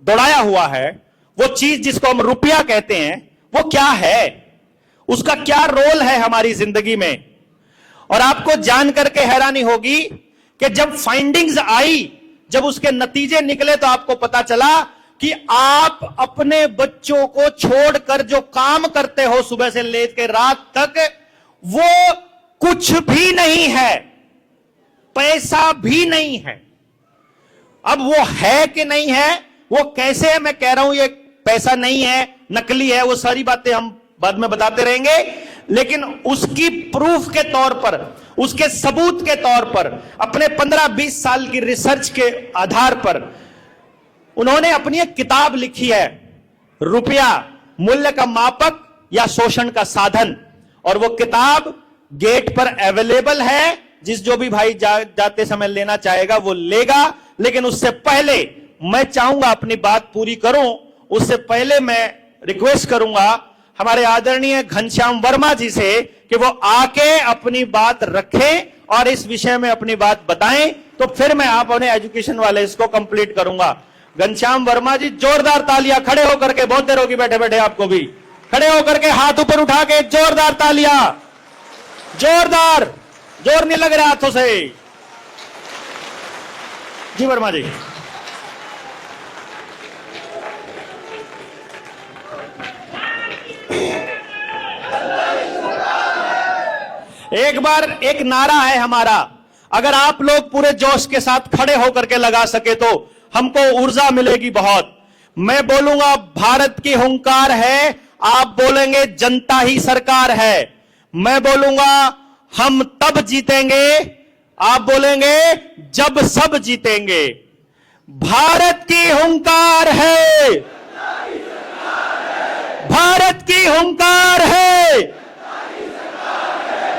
दौड़ाया हुआ है, वो चीज जिसको हम रुपया कहते हैं, वो क्या है, उसका क्या रोल है हमारी जिंदगी में। और आपको जान करके हैरानी होगी कि जब फाइंडिंग्स आई, जब उसके नतीजे निकले, तो आपको पता चला कि आप अपने बच्चों को छोड़कर जो काम करते हो सुबह से लेकर रात तक, वो कुछ भी नहीं है, पैसा भी नहीं है। अब वो है कि नहीं है, वो कैसे है, मैं कह रहा हूं ये पैसा नहीं है, नकली है, वो सारी बातें हम बाद में बताते रहेंगे। लेकिन उसकी प्रूफ के तौर पर, उसके सबूत के तौर पर, अपने 15-20 साल की रिसर्च के आधार पर उन्होंने अपनी एक किताब लिखी है, रुपया मूल्य का मापक या शोषण का साधन। और वो किताब गेट पर अवेलेबल है, जिस जो भी भाई जाते समय लेना चाहेगा वो लेगा। लेकिन उससे पहले मैं चाहूंगा अपनी बात पूरी करूं, उससे पहले मैं रिक्वेस्ट करूंगा हमारे आदरणीय घनश्याम वर्मा जी से कि वो आके अपनी बात रखें और इस विषय में अपनी बात बताएं, तो फिर मैं आप अपने एजुकेशन वाले इसको कंप्लीट करूंगा। घनश्याम वर्मा जी, जोरदार तालियां, खड़े होकर के, बहुत देर होगी बैठे बैठे आपको भी, खड़े होकर के हाथ ऊपर उठा के जोरदार तालियां, जोरदार, जोर नहीं लग रहा हाथों से। जी वर्मा जी। एक बार एक नारा है हमारा, अगर आप लोग पूरे जोश के साथ खड़े होकर के लगा सके तो हमको ऊर्जा मिलेगी बहुत। मैं बोलूंगा भारत की हुंकार है, आप बोलेंगे जनता ही सरकार है। मैं बोलूंगा हम तब जीतेंगे, आप बोलेंगे जब सब जीतेंगे। भारत की हुंकार है, भारत की हुंकार है,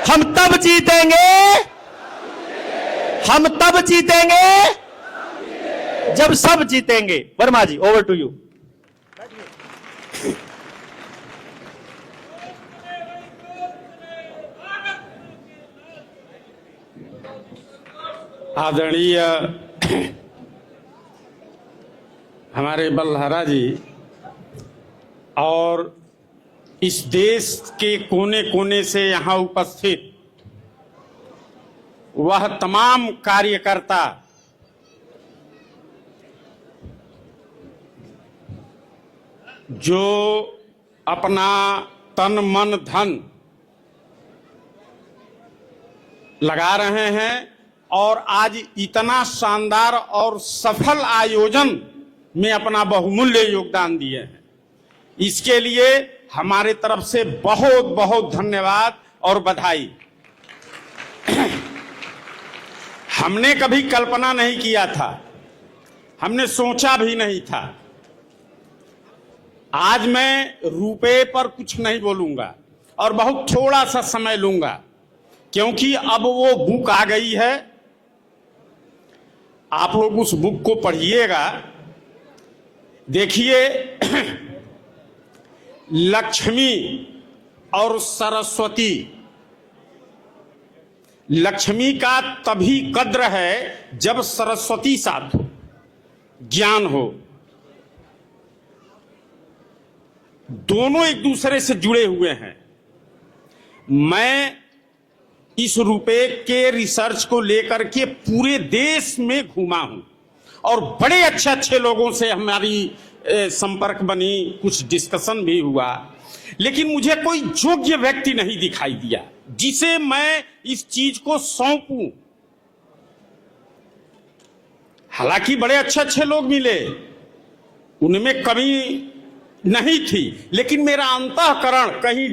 हम तब जीतेंगे, हम तब जीतेंगे जब सब जीतेंगे। वर्मा जी, ओवर टू यू। आदरणीय हमारे बल्हारा जी और इस देश के कोने कोने से यहाँ उपस्थित वह तमाम कार्यकर्ता, जो अपना तन मन धन लगा रहे हैं और आज इतना शानदार और सफल आयोजन में अपना बहुमूल्य योगदान दिए हैं, इसके लिए हमारे तरफ से बहुत बहुत धन्यवाद और बधाई। हमने कभी कल्पना नहीं किया था, हमने सोचा भी नहीं था। आज मैं रुपए पर कुछ नहीं बोलूंगा और बहुत थोड़ा सा समय लूंगा, क्योंकि अब वो बुक आ गई है। आप लोग उस बुक को पढ़िएगा, देखिए लक्ष्मी और सरस्वती, लक्ष्मी का तभी कद्र है जब सरस्वती साथ हो, ज्ञान हो। दोनों एक दूसरे से जुड़े हुए हैं। मैं इस रुपए के रिसर्च को लेकर के पूरे देश में घूमा हूं और बड़े अच्छे अच्छे लोगों से हमारी संपर्क बनी, कुछ डिस्कशन भी हुआ, लेकिन मुझे कोई योग्य व्यक्ति नहीं दिखाई दिया जिसे मैं इस चीज को सौंपूं। हालांकि बड़े अच्छे अच्छे लोग मिले, उनमें कमी नहीं थी, लेकिन मेरा अंतःकरण कहीं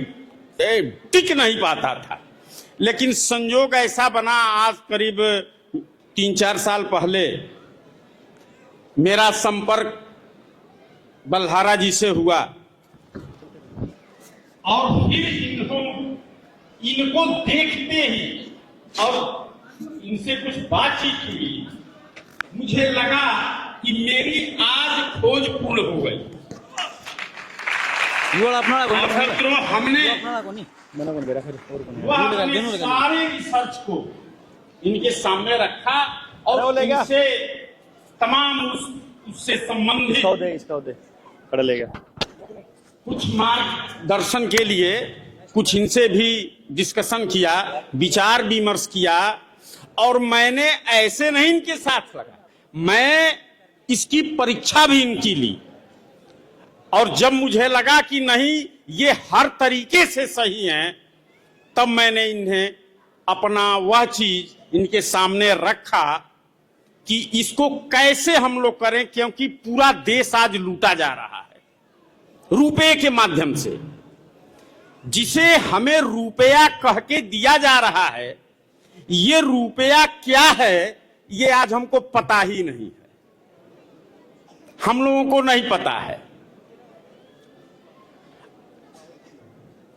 टिक नहीं पाता था। लेकिन संयोग ऐसा बना, आज करीब 3-4 साल पहले मेरा संपर्क बल्हारा जी से हुआ और फिर इनको देखते ही और इनसे कुछ बातचीत हुई, मुझे लगा कि मेरी आज खोज पूर्ण हो गई। मित्रों, हमने अपने सारे रिसर्च को इनके सामने रखा और इनसे तमाम उस उससे संबंधित इसका दे पढ़ लेगा। कुछ मार्गदर्शन के लिए कुछ इनसे भी डिस्कशन किया, विचार विमर्श किया, और मैंने ऐसे नहीं इनके साथ लगा, मैं इसकी परीक्षा भी इनकी ली, और जब मुझे लगा कि नहीं ये हर तरीके से सही हैं, तब मैंने इन्हें अपना वह चीज इनके सामने रखा कि इसको कैसे हम लोग करें, क्योंकि पूरा देश आज लूटा जा रहा है रुपए के माध्यम से। जिसे हमें रुपया कह के दिया जा रहा है, ये रुपया क्या है ये आज हमको पता ही नहीं है, हम लोगों को नहीं पता है।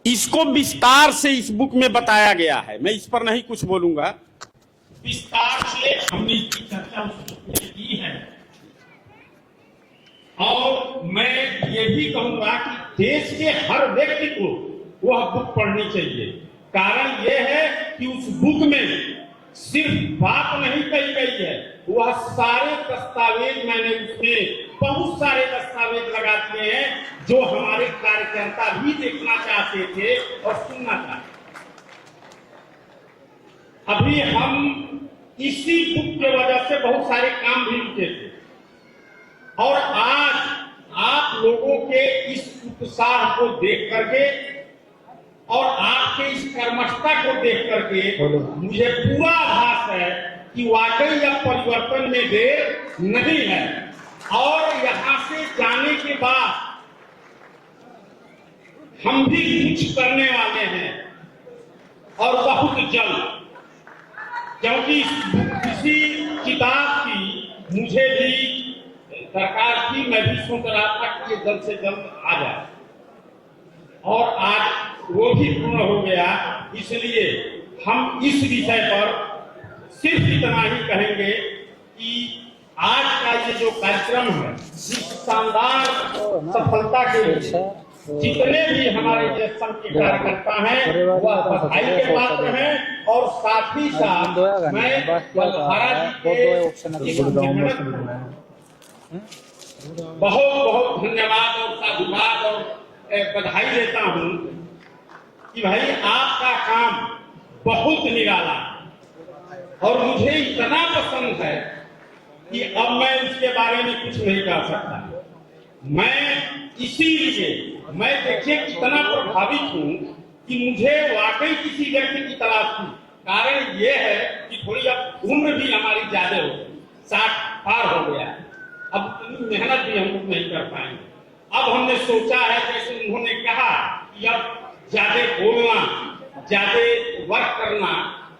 इसको विस्तार से इस बुक में बताया गया है, मैं इस पर नहीं कुछ बोलूंगा, विस्तार से हमने इसकी चर्चा की है। और मैं ये भी कहूंगा कि देश के हर व्यक्ति को वह बुक पढ़नी चाहिए। कारण यह है कि उस बुक में सिर्फ बात नहीं कही गई है, वह सारे दस्तावेज, मैंने उसमें बहुत सारे दस्तावेज लगा दिए हैं जो हमारे कार्यकर्ता भी देखना चाहते थे और सुनना चाहते। अभी हम इसी बुक के वजह से बहुत सारे काम भी रुके थे, और आज आप लोगों के इस उत्साह को देख करके और आपके इस कर्मठता को देख करके मुझे पूरा आभास है कि वाकई यह परिवर्तन में देर नहीं है, और यहां से जाने के बाद हम भी कुछ करने वाले हैं, और बहुत जल्द। क्योंकि किसी किताब की मुझे भी सरकार की, मैं भी सोच रहा था कि ये जल्द से जल्द आ जाए, और आज वो भी पूर्ण हो गया। इसलिए हम इस विषय पर सिर्फ इतना ही कहेंगे कि आज का ये जो कार्यक्रम है, इस शानदार सफलता के लिए जितने भी हमारे देश संघ के कार्यकर्ता हैं वह बधाई के पात्र हैं, और साथ ही साथ मैं बलहारा जी के बहुत बहुत धन्यवाद और साधुवाद और बधाई देता हूं कि भाई आपका काम बहुत निराला, और मुझे इतना पसंद है कि अब मैं उसके बारे में कुछ नहीं कह सकता। मैं इसीलिए मैं देखिए कितना प्रभावित हूं कि मुझे वाकई किसी व्यक्ति की तलाश थी। कारण यह है कि थोड़ी अब उम्र भी हमारी ज्यादा हो गई, 60 पार हो गया, अब इतनी मेहनत भी हम लोग नहीं कर पाएंगे। अब हमने सोचा है, जैसे उन्होंने कहा कि अब ज्यादा बोलना, ज्यादा वर्क करना,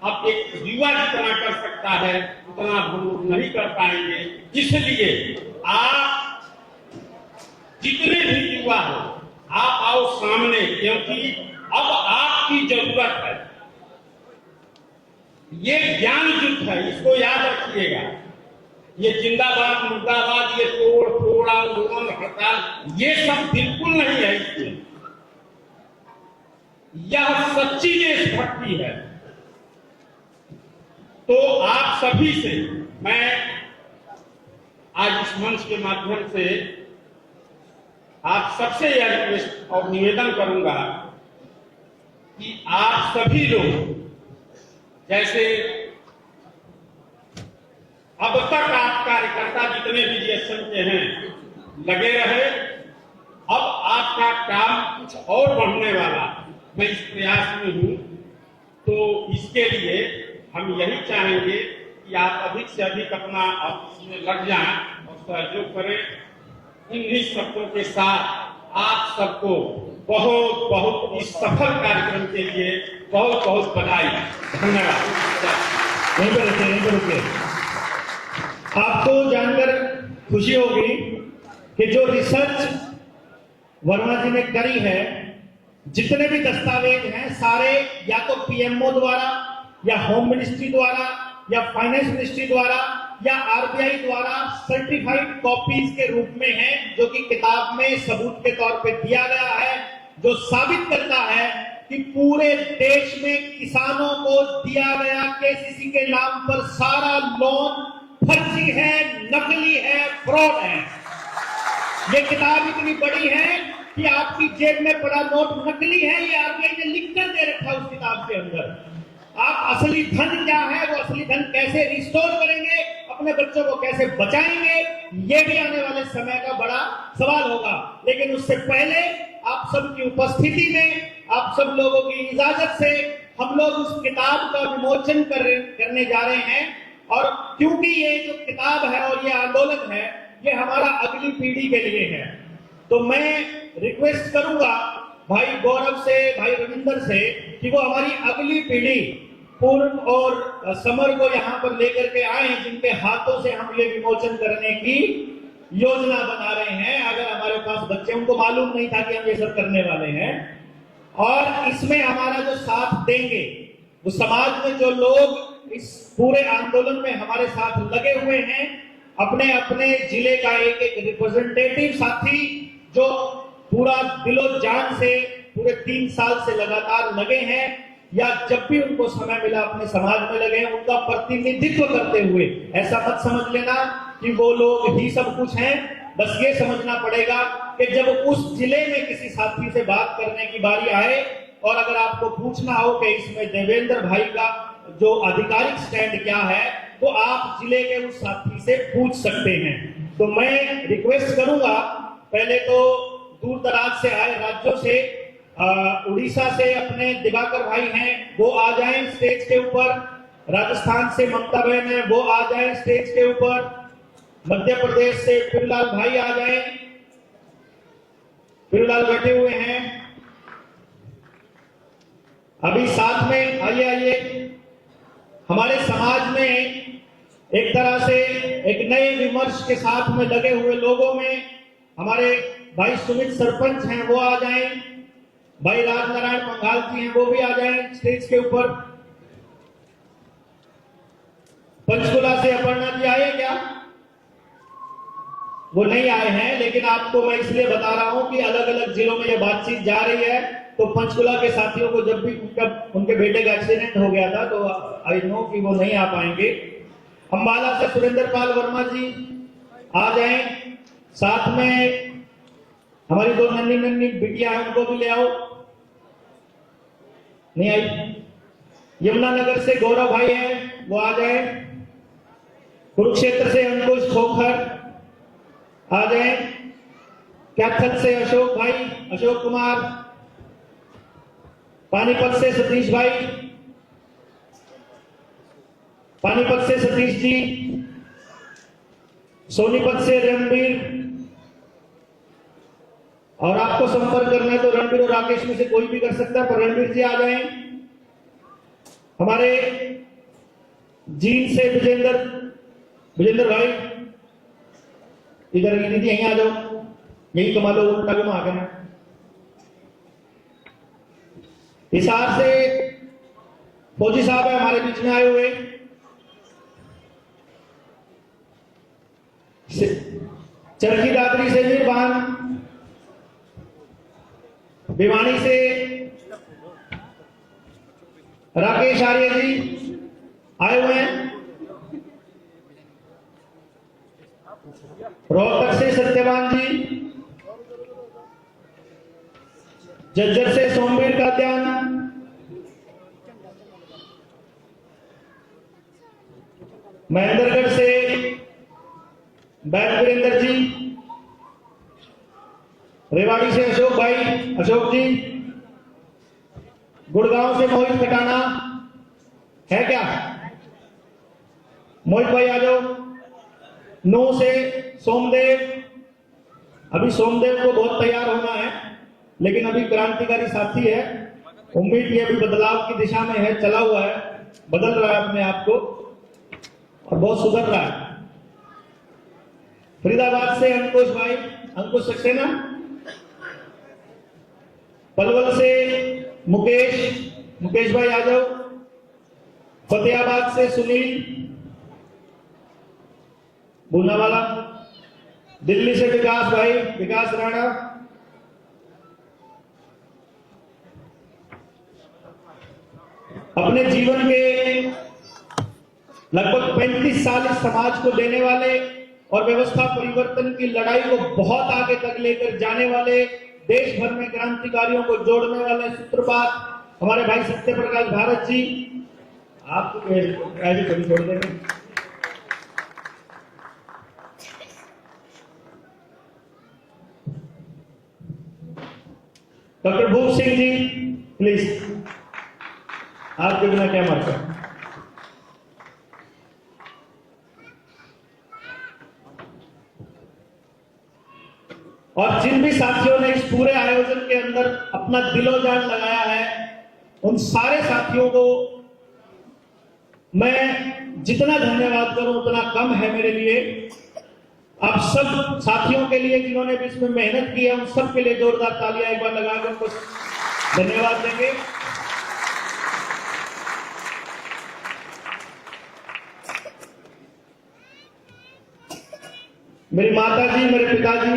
अब एक युवा जितना कर सकता है उतना हम लोग नहीं कर पाएंगे। इसलिए आप जितने भी युवा हो, आप आओ सामने, क्योंकि अब आपकी जरूरत है। ये ज्ञान युद्ध है, इसको याद रखिएगा। ये जिंदाबाद मुर्दाबाद, ये तोड़ फोड़ आंदोलन हड़ताल, ये सब बिल्कुल नहीं है इसमें। यह सच्ची देशभक्ति है। तो आप सभी से मैं आज इस मंच के माध्यम से आप सबसे यह रिक्वेस्ट और निवेदन करूंगा कि आप सभी लोग, जैसे अब तक आप कार्यकर्ता जितने भी जीएसएम के हैं लगे रहे, अब आपका काम कुछ और बढ़ने वाला, मैं इस प्रयास में हूं। तो इसके लिए हम यही चाहेंगे कि आप अधिक से अधिक अपना इसमें लग जाएं और सहयोग करें। इन्हीं शब्दों के साथ आप सबको बहुत बहुत इस सफल कार्यक्रम के लिए बहुत बहुत बधाई। धन्यवाद। आपको जानकर खुशी होगी कि जो रिसर्च वर्मा जी ने करी है, जितने भी दस्तावेज हैं सारे या तो पीएमओ द्वारा या होम मिनिस्ट्री द्वारा या फाइनेंस मिनिस्ट्री द्वारा या आरबीआई द्वारा सर्टिफाइड कॉपीज के रूप में हैं, जो कि किताब में सबूत के तौर पे दिया गया है, जो साबित करता है कि पूरे देश में किसानों को दिया गया केसीसी के नाम पर सारा लोन फर्जी है, नकली है, फ्रॉड है। ये किताब इतनी बड़ी है कि आपकी जेब में पड़ा नोट नकली है, ये आरबीआई ने लिख कर दे रखा है उस किताब के अंदर। आप असली धन क्या है, वो असली धन कैसे रिस्टोर करेंगे, अपने बच्चों को कैसे बचाएंगे, ये भी आने वाले समय का बड़ा सवाल होगा। लेकिन उससे पहले आप सबकी उपस्थिति में, आप सब लोगों की इजाजत से हम लोग उस किताब का विमोचन करने जा रहे हैं। और क्योंकि ये जो किताब है और ये आंदोलन है, ये हमारा अगली पीढ़ी के लिए है, तो मैं रिक्वेस्ट करूंगा भाई गौरव से, भाई रविंदर से, कि वो हमारी अगली पीढ़ी पूर्व और समर को यहाँ पर लेकर के आए, जिनके हाथों से हम ये विमोचन करने की योजना बना रहे हैं। अगर हमारे पास बच्चे, उनको मालूम नहीं था कि हम ये सब करने वाले हैं, और इसमें हमारा जो साथ देंगे, वो समाज में जो लोग इस पूरे आंदोलन में हमारे साथ लगे हुए हैं, अपने अपने जिले का एक एक रिप्रेजेंटेटिव साथी जो पूरा दिलो जान से पूरे 3 साल से लगातार लगे हैं, या जब भी उनको समय मिला अपने समाज में लगे हैं, उनका प्रतिनिधित्व करते हुए, ऐसा मत समझ लेना कि वो लोग ही सब कुछ हैं। बस ये समझना पड़ेगा कि जब उस जिले में किसी साथी से बात करने की बारी आए, और अगर आपको पूछना हो कि इसमें देवेंद्र भाई का जो आधिकारिक स्टैंड क्या है, तो आप जिले के उस साथी से पूछ सकते हैं। तो मैं रिक्वेस्ट करूंगा, पहले तो दूर दराज से आए राज्यों से, उड़ीसा से अपने दिवाकर भाई हैं, वो आ जाएं स्टेज के ऊपर। राजस्थान से ममता बहन है, वो आ जाएं स्टेज के ऊपर। मध्य प्रदेश से फिरलाल भाई आ जाएं, फिरलाल बैठे हुए हैं। अभी साथ में आइए, हमारे समाज में एक तरह से एक नए विमर्श के साथ में लगे हुए लोगों में हमारे भाई सुमित सरपंच हैं, वो आ जाएं। भाई राजनारायण पंघाल जी हैं, वो भी आ जाएं स्टेज के ऊपर। पंचकुला से अपर्णा जी आए क्या? वो नहीं आए हैं, लेकिन आपको मैं इसलिए बता रहा हूं कि अलग अलग जिलों में ये बातचीत जा रही है। तो पंचकुला के साथियों को जब भी उनके बेटे का एक्सीडेंट हो गया था, तो आई नो कि वो नहीं आ पाएंगे। अंबाला से सुरेंद्र पाल वर्मा जी आ जाएं। साथ में हमारी 2 नन्ही नन्ही बिटिया है, उनको भी ले आओ। नहीं आई? यमुनानगर से गौरव भाई है, वो आ जाए। कुरुक्षेत्र से अंकुश खोखर आ जाए। कैथल से अशोक भाई, अशोक कुमार। पानीपत से सतीश भाई, पानीपत से सतीश जी। सोनीपत से रणबीर। और आपको संपर्क करना है तो रणबीर और राकेश में से कोई भी कर सकता है, पर रणबीर जी आ जाएं। हमारे जींद से विजेंद्र भाई, इधर दीदी यहीं आ जाओ, यही कमा लो, उल्टा घुमा के। हिसार से फौजी साहब है हमारे बीच में आए हुए। चरखी दादरी से निर्वाण। भिवानी से राकेश आर्य जी आए हुए हैं। रोहतक से सत्यवान जी। जज्जर से सोमवीर का ध्यान। महेंद्रगढ़ से बैद वीरेंद्र जी। रेवाड़ी से अशोक भाई, अशोक जी। गुड़गांव से मोहित खटाना है क्या? मोहित भाई आ जाओ। नौ से सोमदेव। अभी सोमदेव को बहुत तैयार होना है, लेकिन अभी क्रांतिकारी साथी है, उम्मीद ये अभी बदलाव की दिशा में है, चला हुआ है, बदल रहा है अपने आप को और बहुत सुधर रहा है। फरीदाबाद से अंकुश भाई, अंकुश सक्सेना। पलवल से मुकेश भाई आ जाओ। फतेहाबाद से सुनील भूनावाला। दिल्ली से विकास भाई, विकास राणा। अपने जीवन के लगभग 35 साल इस समाज को देने वाले और व्यवस्था परिवर्तन की लड़ाई को बहुत आगे तक लेकर जाने वाले, देश भर में क्रांतिकारियों को जोड़ने वाले सूत्रपात हमारे भाई सत्य प्रकाश भारत जी, आपको ऐसे कभी छोड़ देंगे। Doctor Bhoop Singh ji please, आपके बिना क्या मारता। और जिन भी साथियों ने इस पूरे आयोजन के अंदर अपना दिलो जान लगाया है, उन सारे साथियों को मैं जितना धन्यवाद करूं उतना कम है मेरे लिए। आप सब साथियों के लिए जिन्होंने भी इसमें मेहनत की है, उन सब के लिए जोरदार तालियां एक बार लगाकर उनको धन्यवाद देंगे। मेरी माता जी, मेरे पिताजी,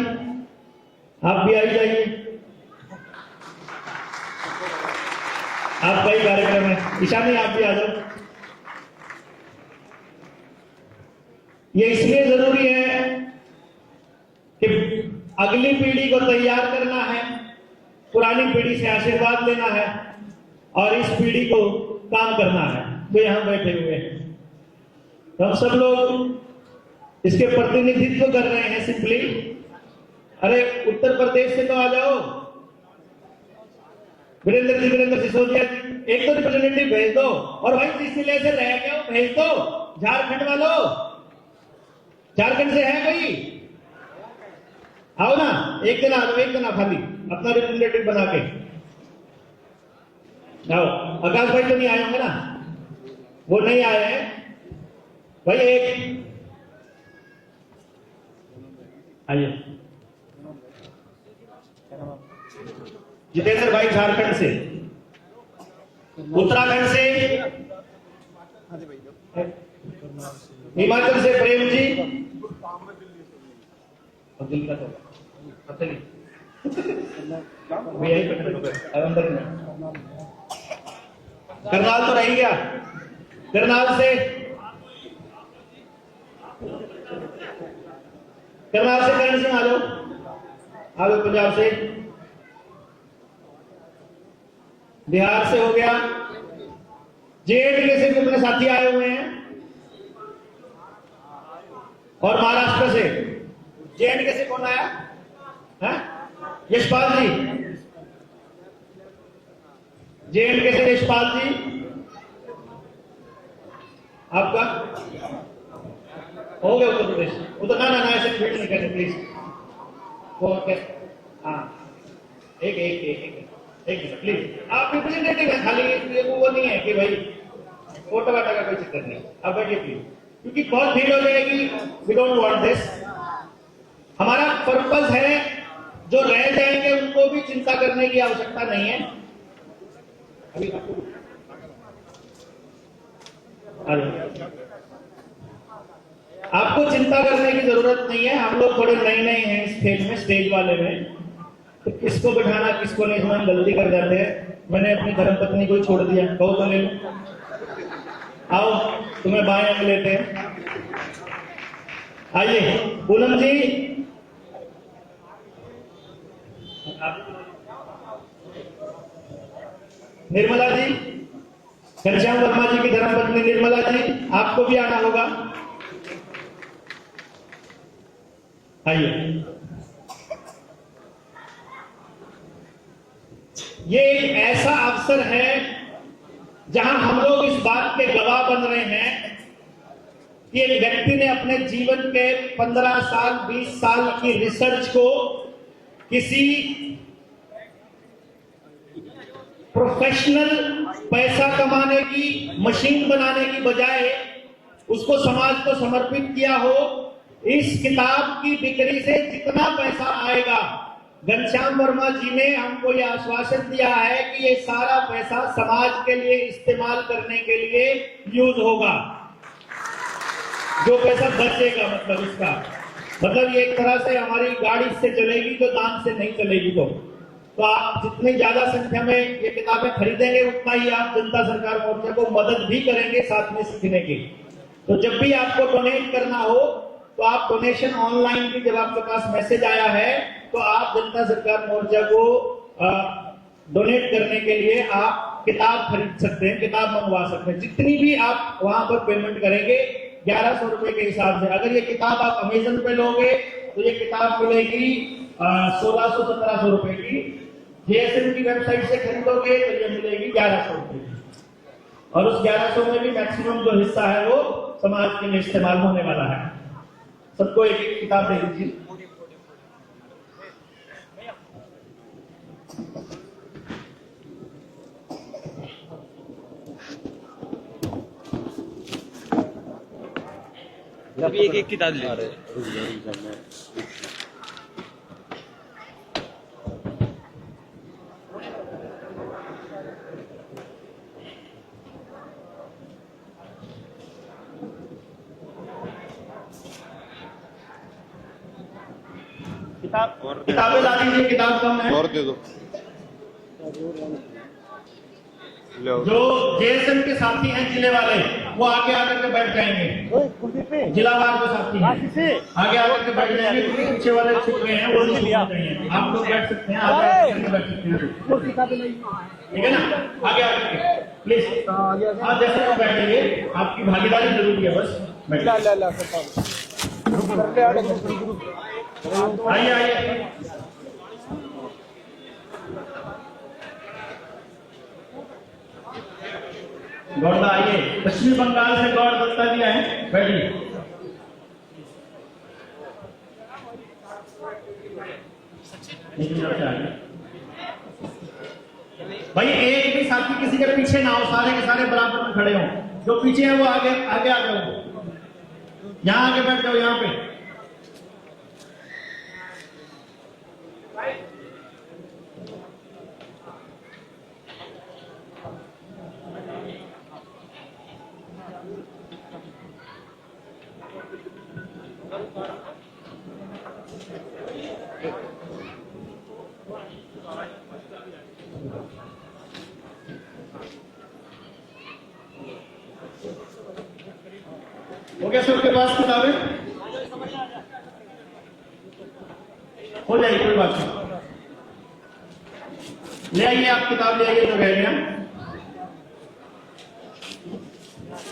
आप भी आई जाइए, आपका ही कार्यक्रम है। ईशानी आप भी आ जाओ। ये इसलिए जरूरी है कि अगली पीढ़ी को तैयार करना है, पुरानी पीढ़ी से आशीर्वाद लेना है और इस पीढ़ी को काम करना है जो यहां बैठे हुए हैं। तो हम सब लोग इसके प्रतिनिधित्व कर रहे हैं सिंपली। अरे उत्तर प्रदेश से तो आ जाओ, वीरेंद्र सिसोदिया जी, एक तो रिप्रेजेंटेटिव भेज दो। और भाई जिस जिले से रह गए हो भेज दो। झारखंड वालों, झारखंड से है कोई? आओ ना, एक दिन आ जाओ, एक दिन आ खाली अपना रिप्रेजेंटेटिव बना के आओ। आकाश भाई तो नहीं आए होंगे ना, वो नहीं आए हैं भाई। एक आइए, जितेंद्र भाई झारखंड से, उत्तराखंड से, हिमाचल से प्रेम जी, दिल का तो यही अंदर में करनाल तो रह गया। करनाल से करण सिंह आ जाओ, पंजाब से, बिहार से हो गया, जेएनके से भी अपने साथी आए हुए हैं और महाराष्ट्र से। जेएनके से कौन आया है? यशपाल जी, जेएनके से यशपाल जी। आपका हो गया उत्तर प्रदेश, उधर ना ऐसे ट्वीट नहीं करते प्लीज। हाँ, एक मिनट प्लीज, आप रिप्रेजेंटेटिव है, खाली वो नहीं है कि भाई फोटो वाटा का कोई चक्कर नहीं। आप बैठिए प्लीज, क्योंकि बहुत भीड़ हो जाएगी। We don't want this. हमारा पर्पस है जो रह जाएंगे उनको भी चिंता करने की आवश्यकता नहीं है। अभी आपको चिंता करने की जरूरत नहीं है। हम लोग थोड़े नए हैं इस खेल में, स्टेज वाले में, तो किसको बैठाना किसको नहीं, हम गलती कर जाते हैं। मैंने अपनी धर्मपत्नी को ही छोड़ दिया, कहो तो ले लो। आओ तुम्हें बाएं अंग लेते हैं। आइए पूनम जी, निर्मला जी, घनश्याम वर्मा जी की धर्मपत्नी निर्मला जी, आपको भी आना होगा। आइए। ये एक ऐसा अवसर है जहां हम लोग इस बात के गवाह बन रहे हैं कि एक व्यक्ति ने अपने जीवन के 15 साल 20 साल की रिसर्च को किसी प्रोफेशनल पैसा कमाने की मशीन बनाने की बजाय उसको समाज को समर्पित किया हो। इस किताब की बिक्री से जितना पैसा आएगा, घनश्याम वर्मा जी ने हमको यह आश्वासन दिया है कि ये सारा पैसा समाज के लिए इस्तेमाल करने के लिए यूज होगा। जो पैसा बचेगा मतलब इसका मतलब ये एक तरह से हमारी गाड़ी से चलेगी तो दान से नहीं चलेगी। तो आप जितनी ज्यादा संख्या में ये किताबें खरीदेंगे उतना ही आप जनता सरकार मोर्चा को मदद भी करेंगे साथ में सीखने की। तो जब भी आपको डोनेट करना हो तो आप डोनेशन ऑनलाइन भी, जब आपके पास मैसेज आया है तो आप जनता सरकार मोर्चा को डोनेट करने के लिए आप किताब खरीद सकते हैं, किताब मंगवा सकते हैं। जितनी भी आप वहां पर पेमेंट करेंगे 1100 रुपए के हिसाब से। अगर ये किताब आप अमेजन पे लोगे तो ये किताब मिलेगी 1600-1700 रुपए की। जेएसएम की वेबसाइट से खरीदोगे तो ये मिलेगी 1100 रुपए की, और उस 1100 में भी मैक्सिमम जो हिस्सा है वो समाज के लिए इस्तेमाल होने वाला है। सबको एक एक किताब दे दीजिए। अभी एक एक किताब ले रहे किताबें ला दीजिए, किताब कम है। और दे दो। जो जेएसएम के साथी हैं जिले वाले, वो आगे आकर के बैठ जाएंगे। जिलावार जो साथी हैं आगे आकर के बैठ जाएंगे, क्योंकि पीछे वाले छुप गए हैं, वो नहीं लिया। आप लोग बैठ सकते हैं, आगे आकर के बैठ सकते हैं, ठीक है ना। आगे आकर के प्लीज आप जैसे वो बैठ जाइए, आपकी भागीदारी जरूरी है, बस आइए आइए। गौरदा आइए, पश्चिमी बंगाल से गौर दत्ता जी आए, बैठिए। भाई एक भी साथी किसी के पीछे ना हो, सारे के सारे बराबर में खड़े हो। जो पीछे है वो आगे आगे आ जाओ, यहां आगे बैठ जाओ, यहां पे। हो गया सबके पास किताबें? हो जाएगी, कोई बात नहीं। ले आइए, आप किताब ले आइए जो कह रहे हैं।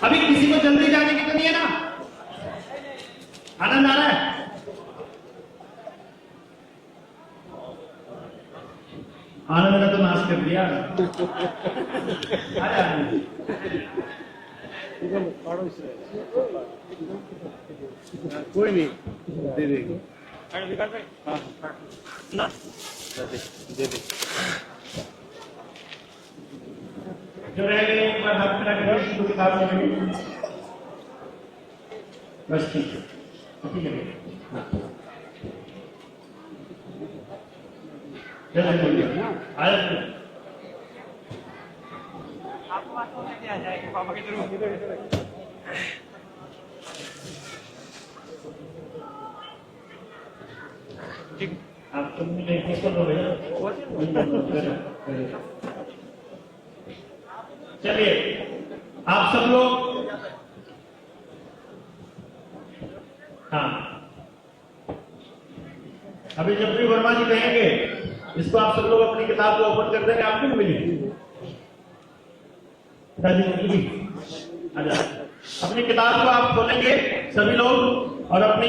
अभी किसी को जल्दी जाने की तो नहीं है ना? आनंद आ रहा है? आनंद ने तो नाश कर दिया। कोई नहीं, दे देंगे। दे दे। जो रह गए एक बार हाथ मिला के तो किताब ले लेंगे, बस ठीक है, ठीक है। आपको बात तो आ जाएगी पापा की तरफ। ठीक, आप तुम किसको बोले? चलिए आप सब लोग, हाँ, अभी जब भी वर्मा जी कहेंगे इसको आप सब लोग अपनी किताब को ओपन कर देंगे, आपको भी मिलेगी। अपनी किताब को आप खोलेंगे सभी लोग, और अपनी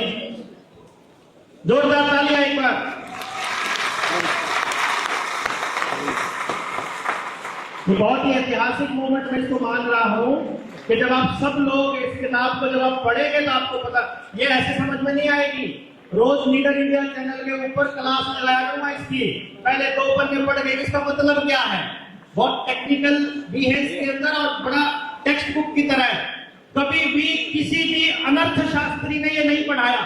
जोरदार तालियां एक बार। ये बहुत ही ऐतिहासिक मोमेंट मैं इसको मान रहा हूं कि जब आप सब लोग इस किताब को जब आप पढ़ेंगे तो आपको पता, ये ऐसे समझ में नहीं आएगी। रोज लीडर इंडिया चैनल के ऊपर क्लास में लाया करूंगा इसकी, पहले 2 पन्ने पढ़ गए, इसका मतलब क्या है, बहुत टेक्निकल भी है इसके अंदर और बड़ा टेक्स्ट बुक की तरह है। कभी भी किसी भी अनर्थ शास्त्री ने ये नहीं पढ़ाया।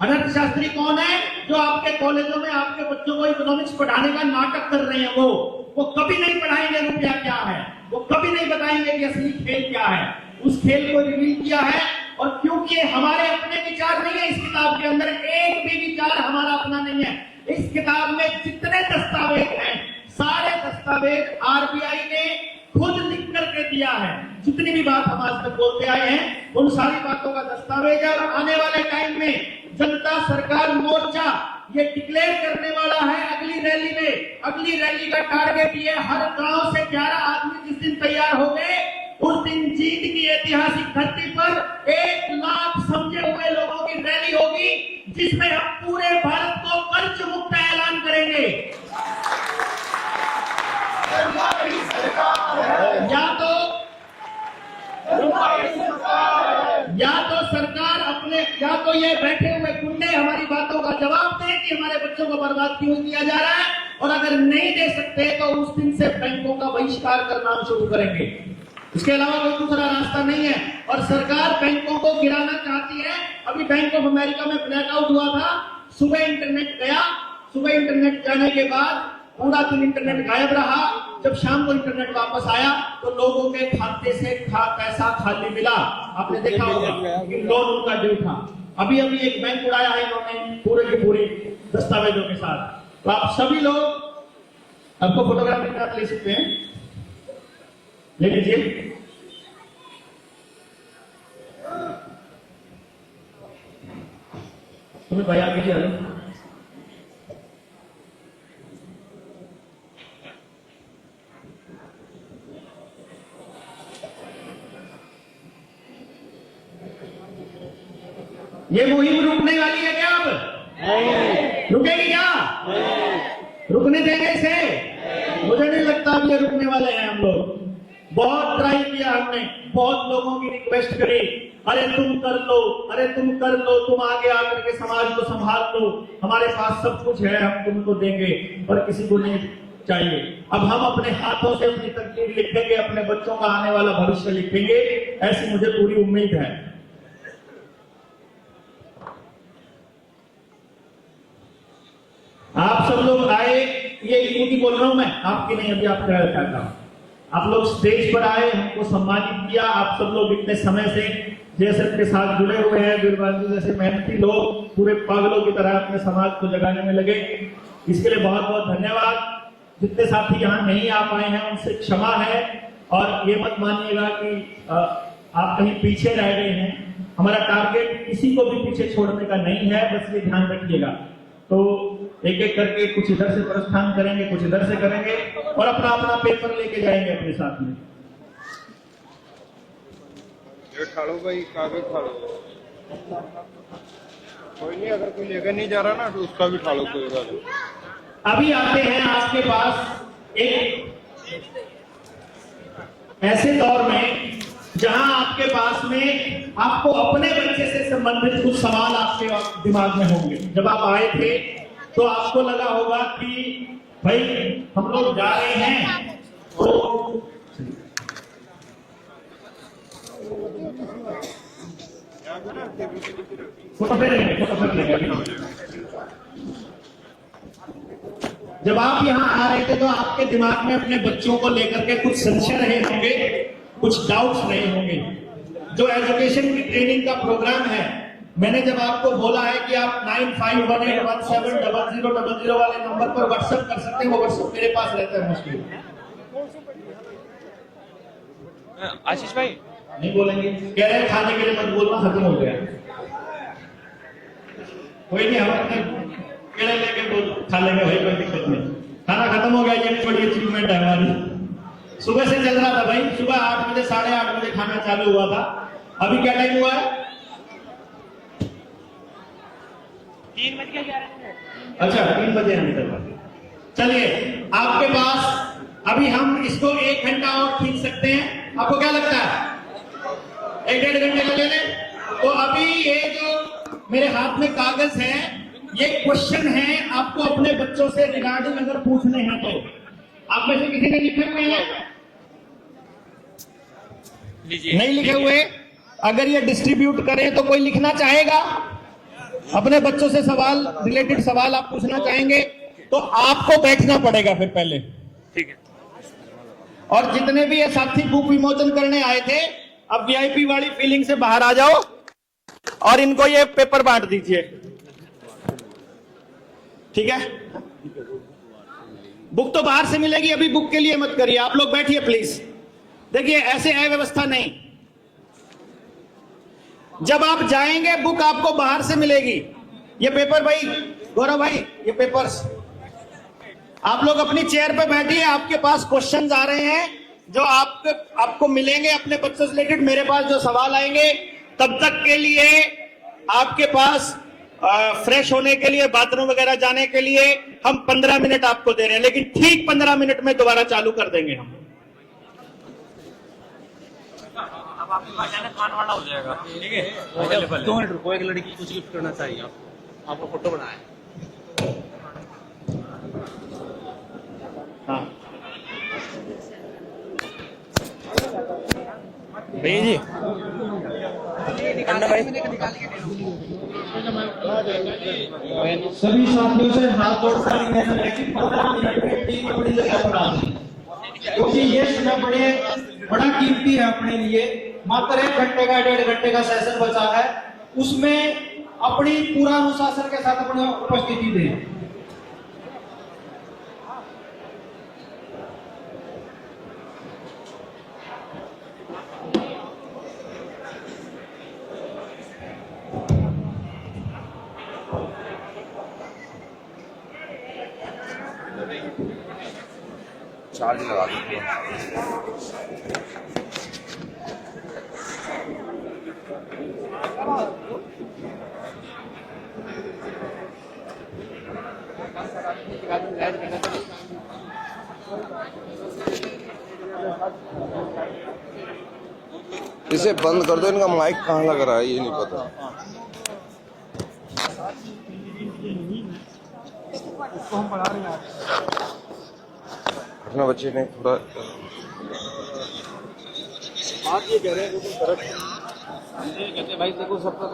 अनर्थ शास्त्री कौन है? जो आपके कॉलेजों में आपके बच्चों को इकोनॉमिक्स पढ़ाने का नाटक कर रहे हैं, वो कभी नहीं पढ़ाएंगे रुपया क्या है, वो कभी नहीं बताएंगे कि असली खेल क्या है। उस खेल को रिवील किया है, और क्योंकि हमारे अपने विचार नहीं है इस किताब के अंदर, एक भी विचार हमारा अपना नहीं है। इस किताब में जितने दस्तावेज हैं, सारे दस्तावेज आरबीआई ने खुद लिख करके दिया है। जितनी भी बात हम आज तक बोलते आए हैं उन सारी बातों का दस्तावेज है। और आने वाले टाइम में जनता सरकार मोर्चा ये डिक्लेयर करने वाला है अगली रैली में। अगली रैली का टारगेट ये हर गांव से 11 आदमी जिस दिन तैयार हो गए उस दिन जीत की ऐतिहासिक धरती पर 1 लाख समझे हुए लोगों की रैली होगी, जिसमें हम पूरे भारत को कर्ज मुक्त ऐलान करेंगे। या तो ये बैठे हुए गुंडे हमारी बातों का जवाब दें कि हमारे बच्चों को बर्बाद क्यों किया जा रहा है, और अगर नहीं दे सकते तो उस दिन से बैंकों का बहिष्कार करना हम शुरू करेंगे। इसके अलावा कोई दूसरा रास्ता नहीं है। और सरकार बैंकों को गिराना चाहती है। अभी बैंक ऑफ अमेरिका में ब्लैकआउट हुआ था, सुबह इंटरनेट गया, सुबह इंटरनेट जाने के बाद पूरा दिन इंटरनेट गायब रहा। जब शाम को इंटरनेट वापस आया तो लोगों के खाते से पैसा खाली मिला। आपने देखा होगा कि लोन उनका ड्यू था। अभी एक बैंक उड़ाया है इन्होंने पूरे के पूरे दस्तावेजों के साथ। तो आप सभी लोग, आपको फोटोग्राफ के साथ ले सकते हैं, ले लीजिए। तुम्हें भाई आगे कीजिए। ये मुहिम रुकने वाली है क्या? अब रुकेगी क्या? रुकने देंगे इसे? मुझे नहीं लगता अब ये रुकने वाले हैं। हम लोग बहुत ट्राई किया, हमने बहुत लोगों की रिक्वेस्ट करी, अरे तुम कर लो, अरे तुम कर लो, तुम आगे आकर के समाज को संभाल लो, हमारे पास सब कुछ है, हम तुमको देंगे। पर किसी को नहीं चाहिए। अब हम अपने हाथों से अपनी तकदीर लिखेंगे, अपने बच्चों का आने वाला भविष्य लिखेंगे, ऐसी मुझे पूरी उम्मीद है। आप सब लोग आए, ये इनकी बोल रहा हूं मैं, आपकी नहीं, अभी आपका चाहता हूं। आप लोग स्टेज पर आए, हमको सम्मानित किया। आप सब लोग इतने समय से जेएसएफ के साथ जुड़े हुए हैं, वीरबाजू जैसे मेहनती लोग पूरे पागलों की तरह अपने समाज को जगाने में लगे, इसके लिए बहुत बहुत धन्यवाद। जितने साथी यहाँ नहीं आ पाए हैं उनसे क्षमा है, और ये मत मानिएगा कि आप कहीं पीछे रह गए हैं। हमारा टारगेट किसी को भी पीछे छोड़ने का नहीं है, बस ये ध्यान रखिएगा। तो एक एक करके कुछ इधर से प्रस्थान करेंगे, कुछ इधर से करेंगे, और अपना अपना पेपर लेके जाएंगे अपने साथ में। खा लो भाई, कागज खा लो, कोई नहीं, अगर कोई लेकर नहीं जा रहा ना तो उसका भी खा लो, कोई बात नहीं। अभी आते हैं आपके पास एक ऐसे दौर में जहां आपके पास में आपको अपने बच्चे से संबंधित कुछ सवाल आपके दिमाग में होंगे। जब आप आए थे तो आपको लगा होगा कि भाई हम लोग जा रहे हैं तो जब आप यहाँ आ रहे थे तो आपके दिमाग में अपने बच्चों को लेकर के कुछ संशय रहे होंगे, कुछ डाउट्स रहे होंगे। जो एजुकेशन की ट्रेनिंग का प्रोग्राम है, मैंने जब आपको बोला है कि आप 9518170000 वाले नंबर पर व्हाट्सएप कर सकते हैं, वो व्हाट्सएप मेरे पास रहता है मोस्टली। आशीष भाई नहीं बोलेंगे, कह रहे हैं खाने के लिए मत बोलना, खत्म हो गया। कोई नहीं, हम अपने केले लेके खा लेंगे भाई, कोई दिक्कत नहीं। खाना खत्म हो गया, ये भी बड़ी अचीवमेंट है हमारी। सुबह से चल रहा था भाई, सुबह 8 बजे 8:30 बजे खाना चालू हुआ था। अभी क्या टाइम हुआ है? 3 बज के 11। अच्छा 3 बजे हम निकल। चलिए, आपके पास अभी हम इसको 1 घंटा और खींच सकते हैं। आपको क्या लगता है? 1-1.5 घंटे लगेंगे? तो अभी ये जो मेरे हाथ में कागज है, ये क्वेश्चन है आपको अपने बच्चों से रिगार्डिंग अगर पूछने हैं तो। आप में से किसी ने लिखे हुए हैं? नहीं लिखे हुए? अगर ये डिस्ट्रीब्यूट करें तो कोई लिखना चाहेगा? अपने बच्चों से सवाल, रिलेटेड सवाल आप पूछना चाहेंगे तो आपको बैठना पड़ेगा फिर पहले। ठीक है। और जितने भी ये साथी बुक विमोचन करने आए थे, अब वीआईपी वाली फीलिंग से बाहर आ जाओ और इनको ये पेपर बांट दीजिए, ठीक है? बुक तो बाहर से मिलेगी, अभी बुक के लिए मत करिए। आप लोग बैठिए प्लीज। देखिए ऐसे अव्यवस्था नहीं। जब आप जाएंगे बुक आपको बाहर से मिलेगी। ये पेपर भाई, गौरव भाई, ये पेपर्स आप लोग अपनी चेयर पे बैठिए, आपके पास क्वेश्चंस आ रहे हैं जो आपको मिलेंगे अपने बच्चों से रिलेटेड। मेरे पास जो सवाल आएंगे तब तक के लिए आपके पास फ्रेश होने के लिए, बाथरूम वगैरह जाने के लिए हम 15 मिनट आपको दे रहे हैं, लेकिन ठीक 15 मिनट में दोबारा चालू कर देंगे हम। अब आपके पास जाने खान वाला हो जाएगा, ठीक है? 2 मिनट रुको, एक लड़की कुछ गिफ्ट करना चाहिए आपको फोटो बनाए। हाँ भैया जी सभी साथियों से हाथ जोड़कर निवेदन है कि 15 मिनट में टीम अपनी जगह पर आ जाए, क्योंकि ये समय बड़ा कीमती है अपने लिए। मात्र 1 घंटे का 1.5 घंटे का सेशन बचा है, उसमें अपनी पूरा अनुशासन के साथ अपनी उपस्थिति दें। चार्ज लगा दो। इसे बंद कर दो, इनका माइक कहाँ लग रहा है ये नहीं पता। अपना बच्चे ने थोड़ा बात ये कह रहे हैं भाई देखो सबका